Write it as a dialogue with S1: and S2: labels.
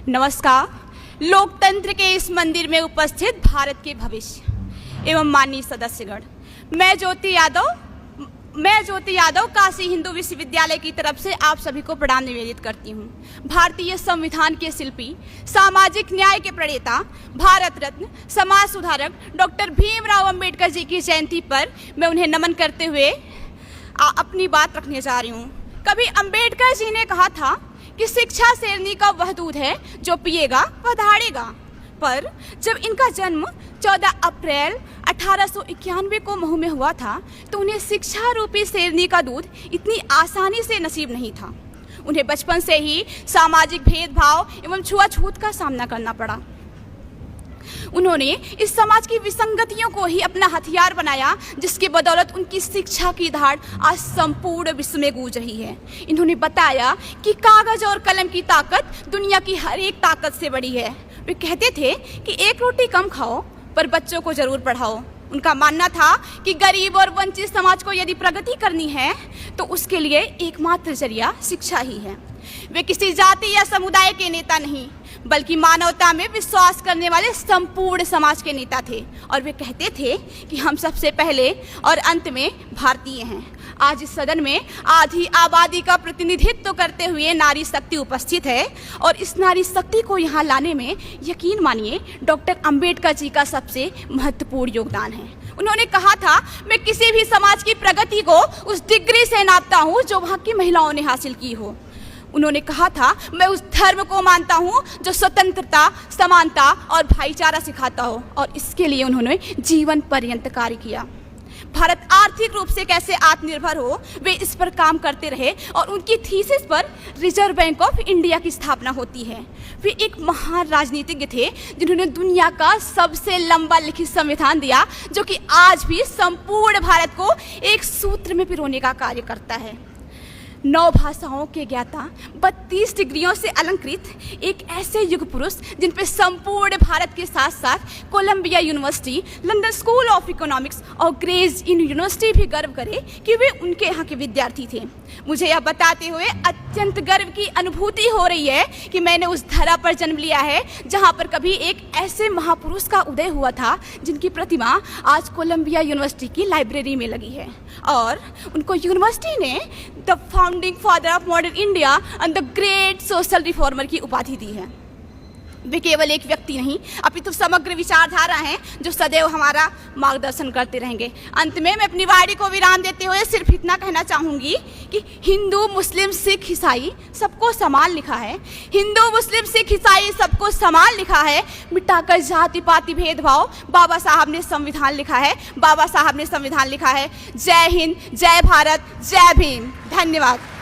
S1: नमस्कार। लोकतंत्र के इस मंदिर में उपस्थित भारत के भविष्य एवं माननीय सदस्यगण, मैं ज्योति यादव काशी हिंदू विश्वविद्यालय की तरफ से आप सभी को प्रणाम निवेदित करती हूँ। भारतीय संविधान के शिल्पी, सामाजिक न्याय के प्रणेता, भारत रत्न, समाज सुधारक डॉक्टर भीमराव अंबेडकर जी की जयंती पर मैं उन्हें नमन करते हुए अपनी बात रखने जा रही हूँ। कभी अंबेडकर जी ने कहा था कि शिक्षा शेरनी का वह दूध है जो पिएगा वह दहाड़ेगा, पर जब इनका जन्म 14 अप्रैल 1891 को महू में हुआ था तो उन्हें शिक्षा रूपी शेरनी का दूध इतनी आसानी से नसीब नहीं था। उन्हें बचपन से ही सामाजिक भेदभाव एवं छुआछूत का सामना करना पड़ा। उन्होंने इस समाज की विसंगतियों को ही अपना हथियार बनाया, जिसकी बदौलत उनकी शिक्षा की धार आज संपूर्ण विश्व में गूंज रही है। इन्होंने बताया कि कागज और कलम की ताकत दुनिया की हर एक ताकत से बड़ी है। वे कहते थे कि एक रोटी कम खाओ पर बच्चों को जरूर पढ़ाओ। उनका मानना था कि गरीब और वंचित समाज को यदि प्रगति करनी है तो उसके लिए एकमात्र जरिया शिक्षा ही है। वे किसी जाति या समुदाय के नेता नहीं बल्कि मानवता में विश्वास करने वाले संपूर्ण समाज के नेता थे, और वे कहते थे कि हम सबसे पहले और अंत में भारतीय हैं। आज इस सदन में आधी आबादी का प्रतिनिधित्व करते हुए नारी शक्ति उपस्थित है, और इस नारी शक्ति को यहाँ लाने में यकीन मानिए डॉक्टर अंबेडकर जी का सबसे महत्वपूर्ण योगदान है। उन्होंने कहा था, मैं किसी भी समाज की प्रगति को उस डिग्री से नापता हूँ जो वहाँ की महिलाओं ने हासिल की हो। उन्होंने कहा था, मैं उस धर्म को मानता हूँ जो स्वतंत्रता, समानता और भाईचारा सिखाता हो, और इसके लिए उन्होंने जीवन पर्यंत कार्य किया। भारत आर्थिक रूप से कैसे आत्मनिर्भर हो, वे इस पर काम करते रहे, और उनकी थीसिस पर रिजर्व बैंक ऑफ इंडिया की स्थापना होती है। वे एक महान राजनीतिज्ञ थे जिन्होंने दुनिया का सबसे लंबा लिखित संविधान दिया, जो कि आज भी संपूर्ण भारत को एक सूत्र में पिरोने का कार्य करता है। 9 भाषाओं के ज्ञाता, 32 डिग्रियों से अलंकृत एक ऐसे युग पुरुष जिन पे संपूर्ण भारत के साथ साथ Columbia University, London School of Economics और ग्रेज यूनिवर्सिटी भी गर्व करे कि वे उनके यहाँ के विद्यार्थी थे। मुझे यह बताते हुए अत्यंत गर्व की अनुभूति हो रही है कि मैंने उस धरा पर जन्म लिया है जहाँ पर कभी एक ऐसे महापुरुष का उदय हुआ था जिनकी प्रतिमा आज कोलंबिया यूनिवर्सिटी की लाइब्रेरी में लगी है, और उनको यूनिवर्सिटी ने the founding father of modern India and the great social reformer की उपाधि दी है। वे केवल एक व्यक्ति नहीं अपितु समग्र विचारधारा हैं जो सदैव हमारा मार्गदर्शन करते रहेंगे। अंत में मैं अपनी वाणी को विराम देते हुए सिर्फ इतना कहना चाहूँगी कि हिंदू, मुस्लिम, सिख, ईसाई सबको समान लिखा है। हिंदू, मुस्लिम, सिख, ईसाई सबको समान लिखा है। मिटाकर जाति पाति भेदभाव बाबा साहब ने संविधान लिखा है। बाबा साहब ने संविधान लिखा है। जय हिंद, जय भारत, जय भीम। धन्यवाद।